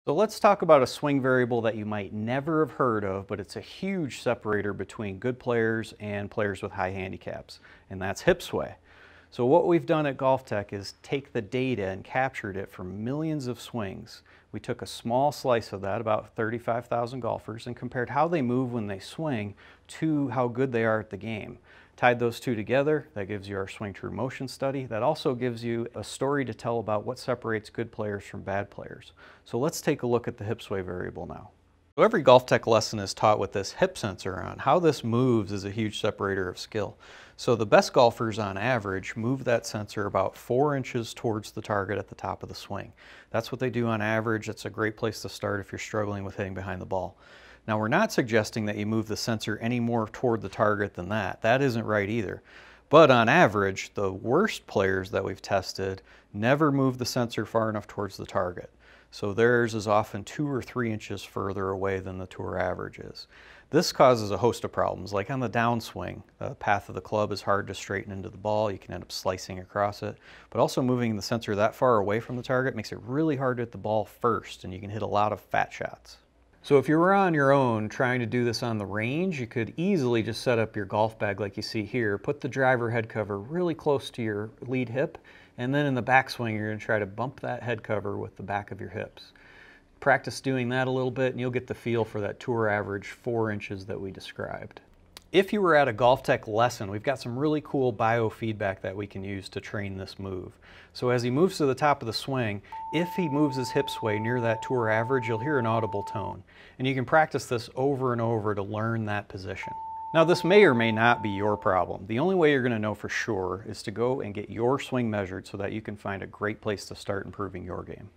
So let's talk about a swing variable that you might never have heard of, but it's a huge separator between good players and players with high handicaps, and that's hip sway. So what we've done at GolfTec is take the data and captured it from millions of swings. We took a small slice of that, about 35,000 golfers, and compared how they move when they swing to how good they are at the game. Tied those two together, that gives you our swing true motion study. That also gives you a story to tell about what separates good players from bad players. So let's take a look at the hip sway variable now. So every GolfTec lesson is taught with this hip sensor on. How this moves is a huge separator of skill. So the best golfers on average move that sensor about 4 inches towards the target at the top of the swing. That's what they do on average. It's a great place to start if you're struggling with hitting behind the ball. Now, we're not suggesting that you move the sensor any more toward the target than that. That isn't right either. But on average, the worst players that we've tested never move the sensor far enough towards the target. So theirs is often 2 or 3 inches further away than the tour average is. This causes a host of problems, like on the downswing. The path of the club is hard to straighten into the ball. You can end up slicing across it. But also moving the sensor that far away from the target makes it really hard to hit the ball first, and you can hit a lot of fat shots. So if you were on your own trying to do this on the range, you could easily just set up your golf bag like you see here, put the driver head cover really close to your lead hip, and then in the backswing you're going to try to bump that head cover with the back of your hips. Practice doing that a little bit and you'll get the feel for that tour average 4 inches that we described. If you were at a GolfTec lesson, we've got some really cool biofeedback that we can use to train this move. So as he moves to the top of the swing, if he moves his hip sway near that tour average, you'll hear an audible tone. And you can practice this over and over to learn that position. Now, this may or may not be your problem. The only way you're going to know for sure is to go and get your swing measured so that you can find a great place to start improving your game.